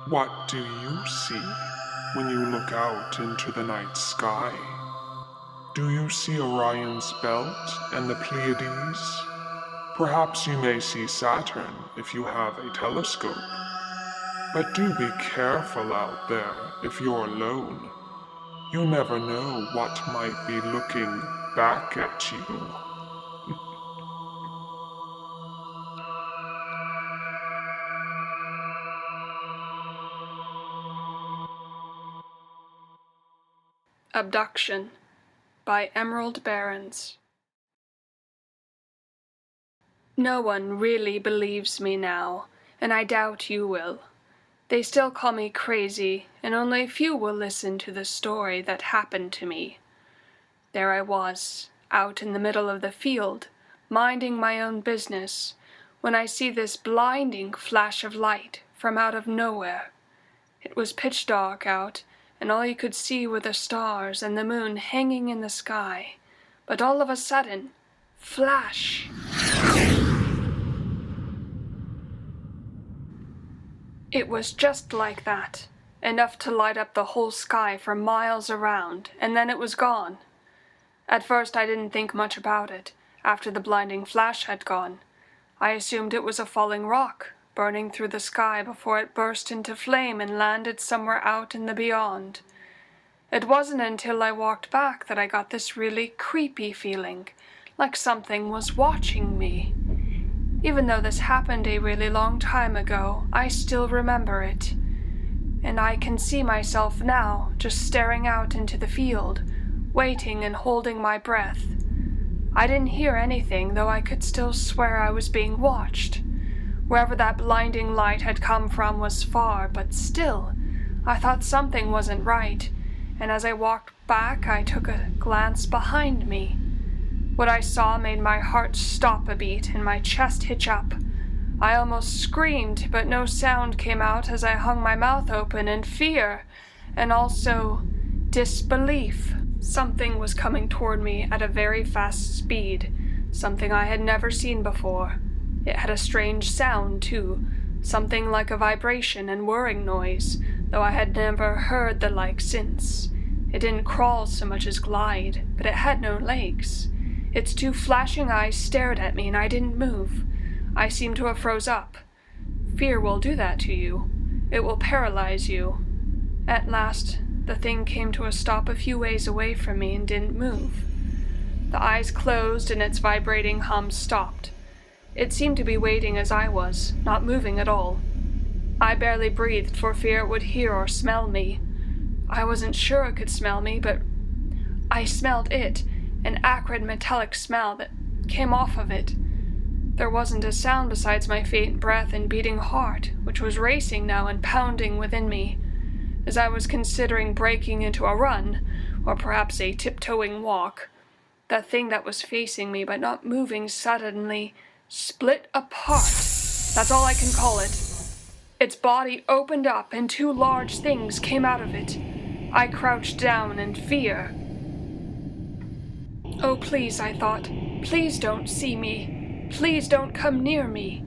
What do you see when you look out into the night sky? Do you see Orion's belt and the Pleiades? Perhaps you may see Saturn if you have a telescope. But do be careful out there if you're alone. You never know what might be looking back at you. Abduction by Behrens. No one really believes me now, and I doubt you will. They still call me crazy, and only a few will listen to the story that happened to me. There I was, out in the middle of the field, minding my own business, when I see this blinding flash of light from out of nowhere. It was pitch dark out, and all you could see were the stars and the moon hanging in the sky. But all of a sudden, flash! It was just like that, enough to light up the whole sky for miles around, and then it was gone. At first I didn't think much about it, after the blinding flash had gone. I assumed it was a falling rock, burning through the sky before it burst into flame and landed somewhere out in the beyond. It wasn't until I walked back that I got this really creepy feeling, like something was watching me. Even though this happened a really long time ago, I still remember it. And I can see myself now, just staring out into the field, waiting and holding my breath. I didn't hear anything, though I could still swear I was being watched. Wherever that blinding light had come from was far, but still, I thought something wasn't right, and as I walked back I took a glance behind me. What I saw made my heart stop a beat and my chest hitch up. I almost screamed, but no sound came out as I hung my mouth open in fear, and also disbelief. Something was coming toward me at a very fast speed, something I had never seen before. It had a strange sound, too, something like a vibration and whirring noise, though I had never heard the like since. It didn't crawl so much as glide, but it had no legs. Its two flashing eyes stared at me, and I didn't move. I seemed to have froze up. Fear will do that to you. It will paralyze you. At last, the thing came to a stop a few ways away from me and didn't move. The eyes closed and its vibrating hum stopped. It seemed to be waiting as I was, not moving at all. I barely breathed for fear it would hear or smell me. I wasn't sure it could smell me, but I smelled it, an acrid metallic smell that came off of it. There wasn't a sound besides my faint breath and beating heart, which was racing now and pounding within me. As I was considering breaking into a run, or perhaps a tiptoeing walk, that thing that was facing me but not moving suddenly split apart. That's all I can call it. Its body opened up and two large things came out of it. I crouched down in fear. Oh, please, I thought, please don't see me. Please don't come near me.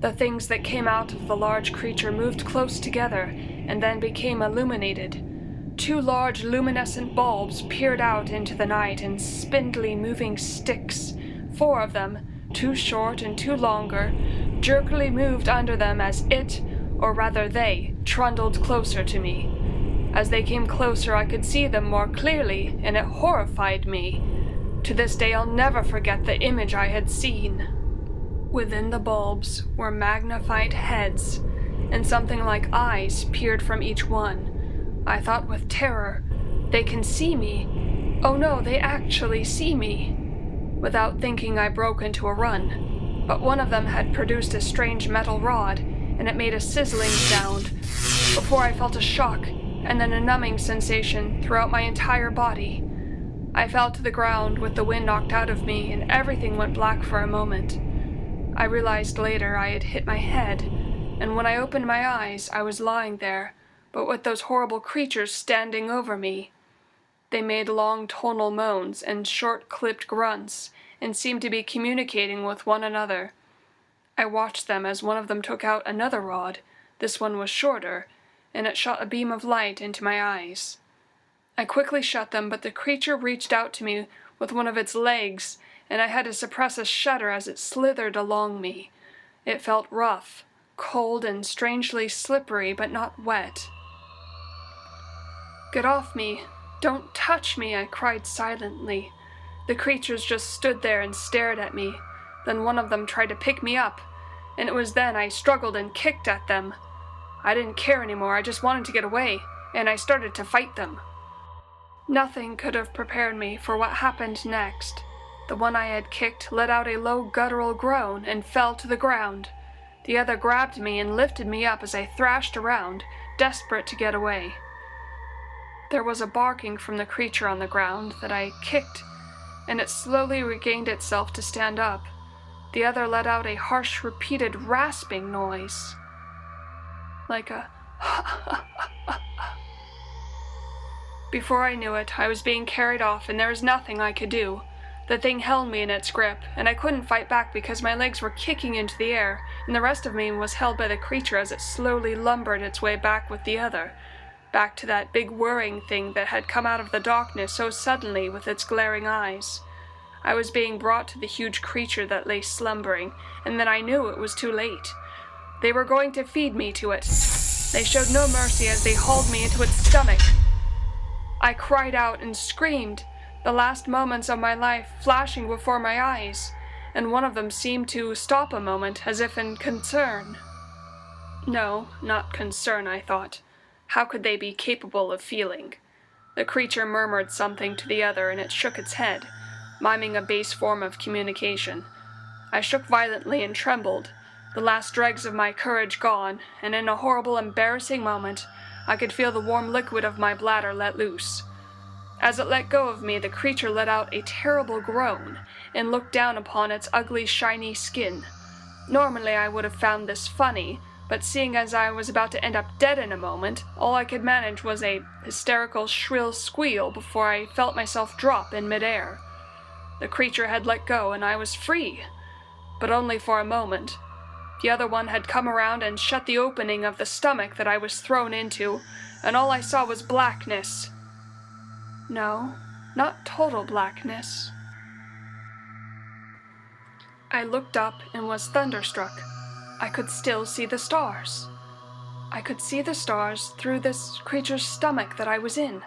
The things that came out of the large creature moved close together and then became illuminated. Two large luminescent bulbs peered out into the night in spindly moving sticks. Four of them, two short and two longer, jerkily moved under them as it, or rather they, trundled closer to me. As they came closer I could see them more clearly, and it horrified me. To this day I'll never forget the image I had seen. Within the bulbs were magnified heads, and something like eyes peered from each one. I thought with terror, they can see me. Oh no, they actually see me. Without thinking I broke into a run, but one of them had produced a strange metal rod, and it made a sizzling sound, before I felt a shock, and then a numbing sensation throughout my entire body. I fell to the ground with the wind knocked out of me, and everything went black for a moment. I realized later I had hit my head, and when I opened my eyes, I was lying there, but with those horrible creatures standing over me. They made long tonal moans and short-clipped grunts, and seemed to be communicating with one another. I watched them as one of them took out another rod. This one was shorter, and it shot a beam of light into my eyes. I quickly shut them, but the creature reached out to me with one of its legs, and I had to suppress a shudder as it slithered along me. It felt rough, cold, and strangely slippery, but not wet. "Get off me! Don't touch me!" I cried silently. The creatures just stood there and stared at me. Then one of them tried to pick me up, and it was then I struggled and kicked at them. I didn't care anymore, I just wanted to get away, and I started to fight them. Nothing could have prepared me for what happened next. The one I had kicked let out a low guttural groan and fell to the ground. The other grabbed me and lifted me up as I thrashed around, desperate to get away. There was a barking from the creature on the ground that I kicked, and it slowly regained itself to stand up. The other let out a harsh, repeated, rasping noise, like a Before I knew it, I was being carried off, and there was nothing I could do. The thing held me in its grip, and I couldn't fight back because my legs were kicking into the air, and the rest of me was held by the creature as it slowly lumbered its way back with the other, back to that big whirring thing that had come out of the darkness so suddenly with its glaring eyes. I was being brought to the huge creature that lay slumbering, and then I knew it was too late. They were going to feed me to it. They showed no mercy as they hauled me into its stomach. I cried out and screamed, the last moments of my life flashing before my eyes, and one of them seemed to stop a moment as if in concern. No, not concern, I thought. How could they be capable of feeling? The creature murmured something to the other, and it shook its head, miming a base form of communication. I shook violently and trembled, the last dregs of my courage gone, and in a horrible, embarrassing moment, I could feel the warm liquid of my bladder let loose. As it let go of me, the creature let out a terrible groan and looked down upon its ugly, shiny skin. Normally I would have found this funny, but seeing as I was about to end up dead in a moment, all I could manage was a hysterical, shrill squeal before I felt myself drop in midair. The creature had let go, and I was free, but only for a moment. The other one had come around and shut the opening of the stomach that I was thrown into, and all I saw was blackness. No, not total blackness. I looked up and was thunderstruck. I could still see the stars. I could see the stars through this creature's stomach that I was in.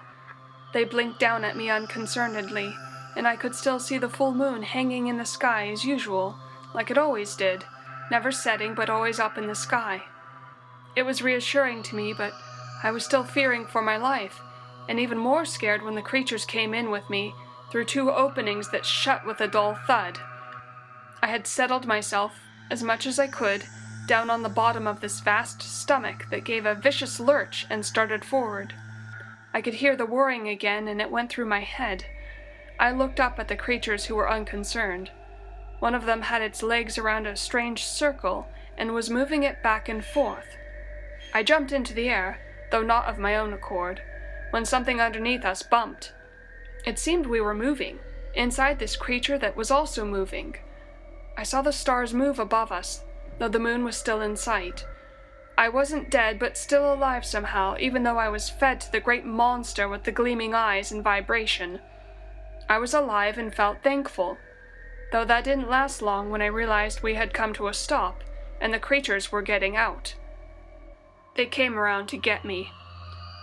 They blinked down at me unconcernedly, and I could still see the full moon hanging in the sky as usual, like it always did, never setting but always up in the sky. It was reassuring to me, but I was still fearing for my life, and even more scared when the creatures came in with me through two openings that shut with a dull thud. I had settled myself, as much as I could, down on the bottom of this vast stomach that gave a vicious lurch and started forward. I could hear the whirring again, and it went through my head. I looked up at the creatures who were unconcerned. One of them had its legs around a strange circle and was moving it back and forth. I jumped into the air, though not of my own accord, when something underneath us bumped. It seemed we were moving, inside this creature that was also moving. I saw the stars move above us, though the moon was still in sight. I wasn't dead, but still alive somehow, even though I was fed to the great monster with the gleaming eyes and vibration. I was alive and felt thankful, though that didn't last long when I realized we had come to a stop, and the creatures were getting out. They came around to get me.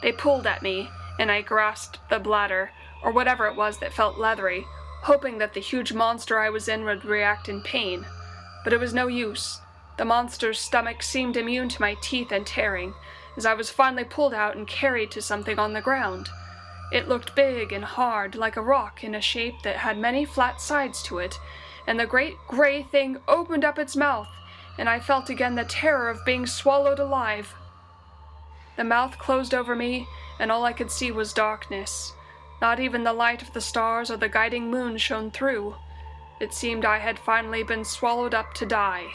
They pulled at me, and I grasped the bladder, or whatever it was that felt leathery, hoping that the huge monster I was in would react in pain. But it was no use. The monster's stomach seemed immune to my teeth and tearing, as I was finally pulled out and carried to something on the ground. It looked big and hard, like a rock in a shape that had many flat sides to it, and the great gray thing opened up its mouth, and I felt again the terror of being swallowed alive. The mouth closed over me, and all I could see was darkness. Not even the light of the stars or the guiding moon shone through. It seemed I had finally been swallowed up to die.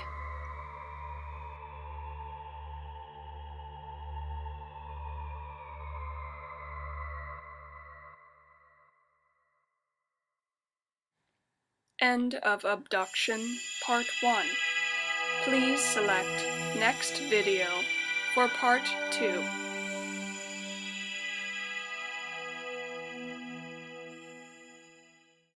End of Abduction, Part 1. Please select Next Video for Part 2.